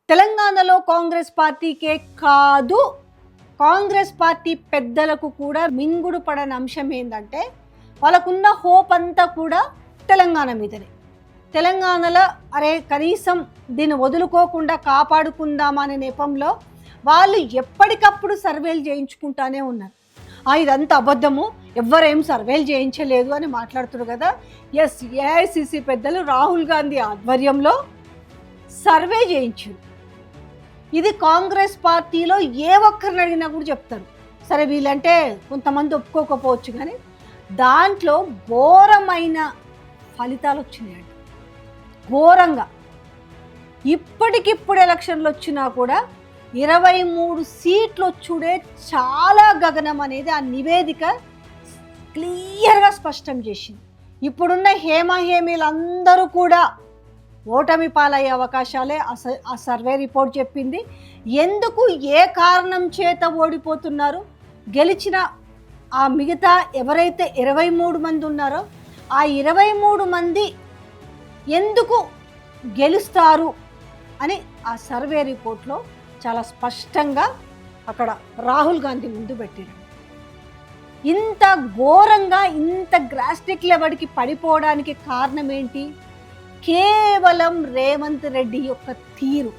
తెలంగాణలో కాంగ్రెస్ పార్టీకే కాదు, కాంగ్రెస్ పార్టీ పెద్దలకు కూడా మింగుడు పడని అంశం ఏంటంటే వాళ్ళకున్న హోప్ అంతా కూడా తెలంగాణ మీదనే. తెలంగాణలో అరే కనీసం దీన్ని వదులుకోకుండా కాపాడుకుందామనే నెపంలో వాళ్ళు ఎప్పటికప్పుడు సర్వేలు చేయించుకుంటానే ఉన్నారు. ఇదంతా అబద్ధము, ఎవ్వరేం సర్వేలు చేయించలేదు అని మాట్లాడుతున్నారు కదా. ఎస్, ఏఐసిసి పెద్దలు రాహుల్ గాంధీ ఆధ్వర్యంలో సర్వే చేయించారు. ఇది కాంగ్రెస్ పార్టీలో ఏ ఒక్కరిని అడిగినా కూడా చెప్తారు. సరే వీళ్ళంటే కొంతమంది ఒప్పుకోకపోవచ్చు, కానీ దాంట్లో ఘోరమైన ఫలితాలు వచ్చినాయంట. ఘోరంగా ఇప్పటికిప్పుడు ఎలక్షన్లు వచ్చినా కూడా 23 సీట్లు వచ్చుడే చాలా గగనం అనేది ఆ నివేదిక క్లియర్గా స్పష్టం చేసింది. ఇప్పుడున్న హేమీలందరూ కూడా ఓటమి పాలయ్యే అవకాశాలే ఆ సర్వే రిపోర్ట్ చెప్పింది. ఎందుకు, ఏ కారణం చేత ఓడిపోతున్నారు, గెలిచిన ఆ మిగతా ఎవరైతే 23 మంది ఉన్నారో ఆ 23 మంది ఎందుకు గెలుస్తారు అని ఆ సర్వే రిపోర్ట్లో చాలా స్పష్టంగా అక్కడ రాహుల్ గాంధీ ముందు పెట్టారు. ఇంత ఘోరంగా ఇంత గ్రాస్టిక్ లెవెల్కి పడిపోవడానికి కారణం ఏంటి? కేవలం రేవంత్ రెడ్డి యొక్క తీరు.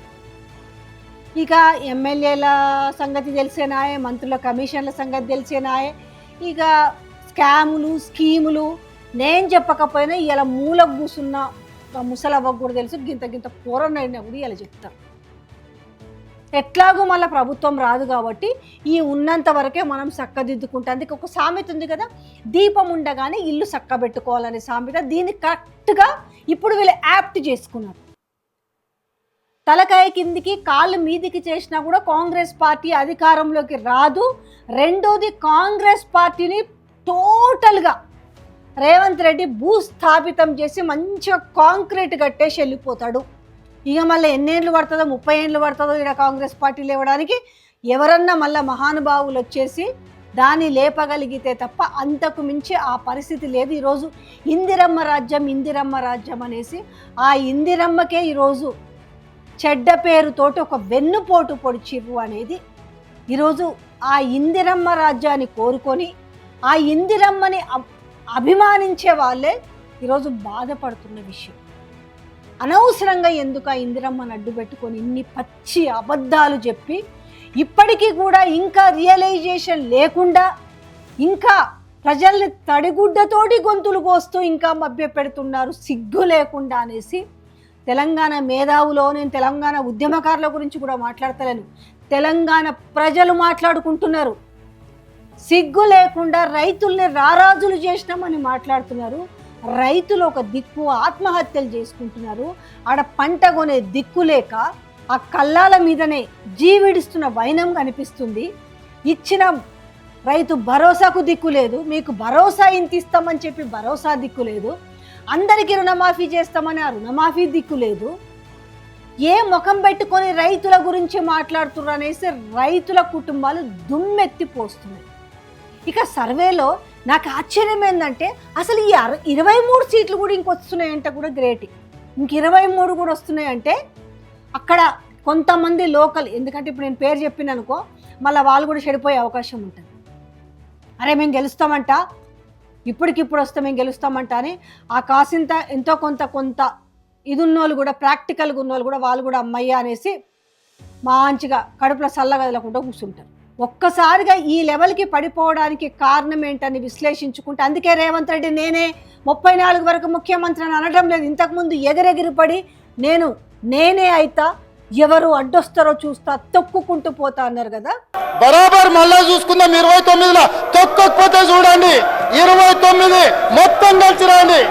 ఇక ఎమ్మెల్యేల సంగతి తెలిసేనాయే, మంత్రుల కమిషన్ల సంగతి తెలిసేనాయే, ఇక స్కాములు స్కీములు నేను చెప్పకపోయినా ఇలా మూల కూసున్న ముసలవ్వకు కూడా తెలుసు. గింత కూరనైనా కూడా ఇలా చెప్తారు. ఎట్లాగో మళ్ళీ ప్రభుత్వం రాదు కాబట్టి ఈ ఉన్నంత వరకే మనం చక్కదిద్దుకుంటాం. అందుకే ఒక సామెత ఉంది కదా, దీపం ఉండగానే ఇల్లు చక్కబెట్టుకోవాలనే సామెత. దీన్ని కరెక్ట్గా ఇప్పుడు వీళ్ళు యాప్ట్ చేసుకున్నారు. తలకాయ కిందికి కాళ్ళు మీదికి చేసినా కూడా కాంగ్రెస్ పార్టీ అధికారంలోకి రాదు. రెండోది, కాంగ్రెస్ పార్టీని టోటల్గా రేవంత్ రెడ్డి భూస్థాపితం చేసి మంచిగా కాంక్రీట్ కట్టేసి వెళ్ళిపోతాడు. ఇక మళ్ళీ ఎన్నేళ్ళు పడుతుందో, 30 ఏళ్ళు పడుతుందో ఇక్కడ కాంగ్రెస్ పార్టీ లేవడానికి. ఎవరన్నా మళ్ళీ మహానుభావులు వచ్చేసి దాన్ని లేపగలిగితే తప్ప అంతకు మించి ఆ పరిస్థితి లేదు. ఈరోజు ఇందిరమ్మ రాజ్యం అనేసి ఆ ఇందిరమ్మకే ఈరోజు చెడ్డ పేరుతోటి ఒక వెన్నుపోటు పొడిచిర్రు అనేది ఈరోజు ఆ ఇందిరమ్మ రాజ్యాన్ని కోరుకొని ఆ ఇందిరమ్మని అభిమానించే వాళ్ళే ఈరోజు బాధపడుతున్న విషయం. అనవసరంగా ఎందుకు ఆ ఇందిరమ్మని అడ్డు పెట్టుకొని ఇన్ని పచ్చి అబద్ధాలు చెప్పి ఇప్పటికీ కూడా ఇంకా రియలైజేషన్ లేకుండా ఇంకా ప్రజల్ని తడిగుడ్డతోటి గొంతులు కోస్తూ ఇంకా మభ్య పెడుతున్నారు సిగ్గు లేకుండా అనేసి. తెలంగాణ మేధావులో, నేను తెలంగాణ ఉద్యమకారుల గురించి కూడా మాట్లాడతలేను, తెలంగాణ ప్రజలు మాట్లాడుకుంటున్నారు. సిగ్గు లేకుండా రైతుల్ని రారాజులు చేసినామని మాట్లాడుతున్నారు. రైతులు ఒక దిక్కు ఆత్మహత్యలు చేసుకుంటున్నారు. ఆడ పంట కొనే దిక్కు లేక ఆ కల్లాల మీదనే జీవిడిస్తున్న వైనం కనిపిస్తుంది. ఇచ్చిన రైతు భరోసాకు దిక్కు లేదు. మీకు భరోసా ఇంత ఇస్తామని చెప్పి భరోసా దిక్కు లేదు. అందరికీ రుణమాఫీ చేస్తామని ఆ రుణమాఫీ దిక్కు లేదు. ఏ ముఖం పెట్టుకొని రైతుల గురించి మాట్లాడుతున్నారు అనేసి రైతుల కుటుంబాలు దుమ్మెత్తిపోస్తున్నాయి. ఇక సర్వేలో నాకు ఆశ్చర్యం ఏంటంటే అసలు ఈ 23 సీట్లు కూడా ఇంకొస్తున్నాయంటే కూడా గ్రేట్. ఇంక 23 కూడా వస్తున్నాయంటే అక్కడ కొంతమంది లోకల్, ఎందుకంటే ఇప్పుడు నేను పేరు చెప్పిన అనుకో మళ్ళీ వాళ్ళు కూడా చెడిపోయే అవకాశం ఉంటుంది. అరే మేము గెలుస్తామంట, ఇప్పటికిప్పుడు వస్తే మేము గెలుస్తామంట అని ఆ కాసింత ఎంతో కొంత ఇది ఉన్నోళ్ళు కూడా, ప్రాక్టికల్గా ఉన్నోళ్ళు కూడా వాళ్ళు కూడా అమ్మయ్య అనేసి మంచిగా కడుపులో చల్లగా వదలకుండా కూర్చుంటారు. ఒక్కసారిగా ఈ లెవెల్కి పడిపోవడానికి కారణం ఏంటని విశ్లేషించుకుంటే, అందుకే రేవంత్ రెడ్డి నేనే 34 వరకు ముఖ్యమంత్రి అని అనడం లేదు. ఇంతకుముందు ఎగిరెగిరిపడి నేనే అయితా, ఎవరు అడ్డొస్తారో చూస్తా, తొక్కుకుంటూ పోతా అన్నారు కదా. బరాబర్ మళ్ళా చూసుకుందాం. 29లో తొక్కకపోతే చూడండి, 29 మొత్తం కలిసి రాండి,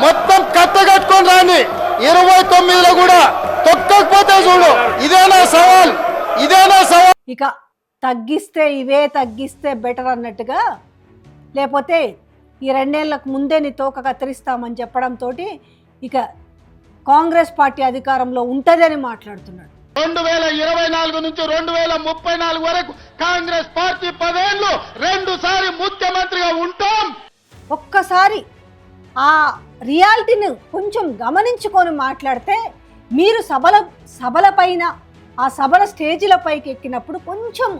మొత్తం కట్టగట్టుకొని రాండి. 29లో కూడా తొక్కకపోతే చూడు. ఇదేనా సవాల్? ఇక తగ్గిస్తే ఇవే తగ్గిస్తే బెటర్ అన్నట్టుగా, లేకపోతే ఈ 2 ఏళ్లకు ముందే నీ తోక కత్తిరిస్తామని చెప్పడంతో ఇక కాంగ్రెస్ పార్టీ అధికారంలో ఉంటుందని మాట్లాడుతున్నాడు. 2024 నుంచి 2034 వరకు కాంగ్రెస్ పార్టీ 10 ఏళ్ళు 2 సార్లు ముఖ్యమంత్రిగా ఉంటాం. ఒక్కసారి ఆ రియాలిటీని కొంచెం గమనించుకొని మాట్లాడితే, మీరు సభల పైన ఆ సభల స్టేజీల పైకి ఎక్కినప్పుడు కొంచెం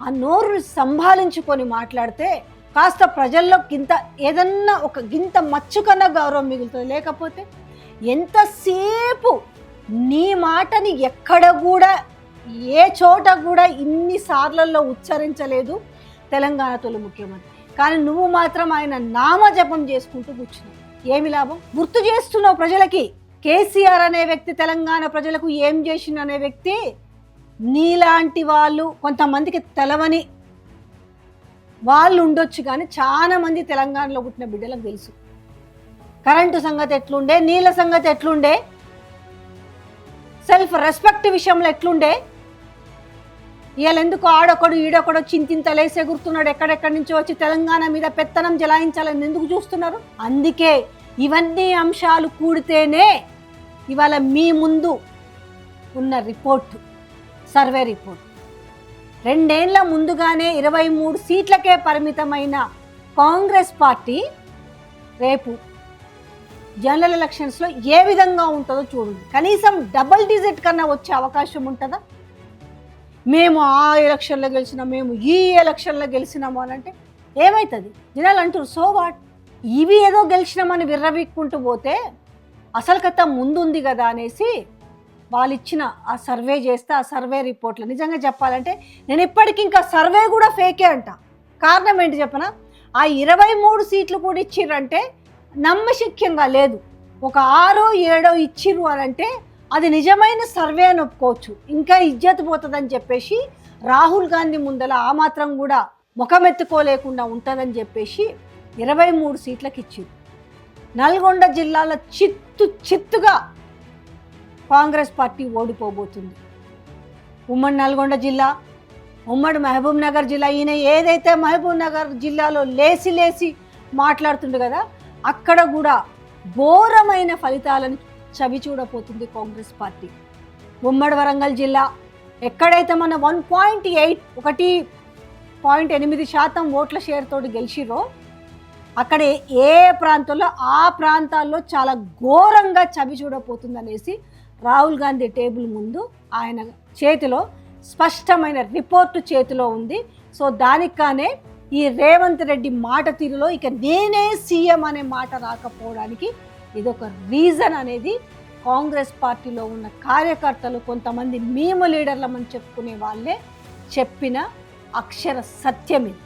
ఆ నోరుని సంభాళించుకొని మాట్లాడితే కాస్త ప్రజల్లో గింత ఏదన్నా ఒక గింత మచ్చుకన్నా గౌరవం మిగులుతుంది. లేకపోతే ఎంతసేపు నీ మాటని ఎక్కడ కూడా ఏ చోట కూడా ఇన్ని సార్లలో ఉచ్చరించలేదు తెలంగాణ తొలి ముఖ్యమంత్రి. కానీ నువ్వు మాత్రం ఆయన నామజపం చేసుకుంటూ కూర్చున్నావు. ఏమి లాభం? గుర్తు చేస్తున్నావు ప్రజలకి. కేసీఆర్ అనే వ్యక్తి తెలంగాణ ప్రజలకు ఏం చేసిన అనే వ్యక్తి నీలాంటి వాళ్ళు కొంతమందికి తెలవని వాళ్ళు ఉండొచ్చు, కానీ చాలా మంది తెలంగాణలో పుట్టిన బిడ్డలకు తెలుసు. కరెంటు సంగతి ఎట్లుండే, నీళ్ళ సంగతి ఎట్లుండే, సెల్ఫ్ రెస్పెక్ట్ విషయంలో ఎట్లుండే, ఇవాళ ఎందుకు ఆడొకడు ఈడొకడు చింతింతలేసి ఎగురుతున్నాడు, ఎక్కడెక్కడి నుంచో వచ్చి తెలంగాణ మీద పెత్తనం జలాయించాలని ఎందుకు చూస్తున్నారు? అందుకే ఇవన్నీ అంశాలు కూడితేనే ఇవాళ మీ ముందు ఉన్న రిపోర్టు, సర్వే రిపోర్ట్. 2 ఏళ్ల ముందుగానే 23 సీట్లకే పరిమితమైన కాంగ్రెస్ పార్టీ రేపు జనరల్ ఎలక్షన్స్లో ఏ విధంగా ఉంటుందో చూడండి. కనీసం డబుల్ డిజిట్ కన్నా వచ్చే అవకాశం ఉంటుందా? మేము ఆ ఎలక్షన్లో గెలిచినాం, మేము ఈ ఎలక్షన్లో గెలిచినాము అని అంటే ఏమవుతుంది? జనాలు అంటారు సో వాట్, ఇవి ఏదో గెలిచినామని విర్రవీక్కుంటూ పోతే అసలు కథ ముందుంది కదా అనేసి వాళ్ళు ఇచ్చిన ఆ సర్వే చేస్తే ఆ సర్వే రిపోర్ట్లు నిజంగా చెప్పాలంటే నేను ఇప్పటికీ ఇంకా సర్వే కూడా ఫేకే అంట. కారణం ఏంటి చెప్పనా? ఆ 23 సీట్లు కూడా ఇచ్చిర్రంటే నమ్మశక్యంగా లేదు. ఒక 6 7 ఇచ్చిర్రు అని అంటే అది నిజమైన సర్వే అని ఒప్పుకోవచ్చు. ఇంకా ఇజ్జత్ పోతుందని చెప్పేసి రాహుల్ గాంధీ ముందల ఆ మాత్రం కూడా ముఖమెత్తుకోలేకుండా ఉంటుందని చెప్పేసి 23 సీట్లకు ఇచ్చింది. నల్గొండ జిల్లాలో చిత్తుగా కాంగ్రెస్ పార్టీ ఓడిపోబోతుంది. ఉమ్మడి నల్గొండ జిల్లా, ఉమ్మడి మహబూబ్ నగర్ జిల్లా, ఈయన ఏదైతే మహబూబ్ నగర్ జిల్లాలో లేసి మాట్లాడుతుండే కదా, అక్కడ కూడా ఘోరమైన ఫలితాలను చవి చూడబోతుంది కాంగ్రెస్ పార్టీ. ఉమ్మడి వరంగల్ జిల్లా ఎక్కడైతే మన 1.8% ఓట్ల షేర్ తోటి గెలిచిరో అక్కడ ఏ ప్రాంతంలో ఆ ప్రాంతాల్లో చాలా ఘోరంగా చవి చూడబోతుంది అనేసి రాహుల్ గాంధీ టేబుల్ ముందు ఆయన చేతిలో స్పష్టమైన రిపోర్టు చేతిలో ఉంది. సో దానికి కానే ఈ రేవంత్ రెడ్డి మాట తీరులో ఇక నేనే సీఎం అనే మాట రాకపోవడానికి ఇదొక రీజన్ అనేది కాంగ్రెస్ పార్టీలో ఉన్న కార్యకర్తలు, కొంతమంది మీము లీడర్లమని చెప్పుకునే వాళ్ళే చెప్పిన అక్షర సత్యం ఇది.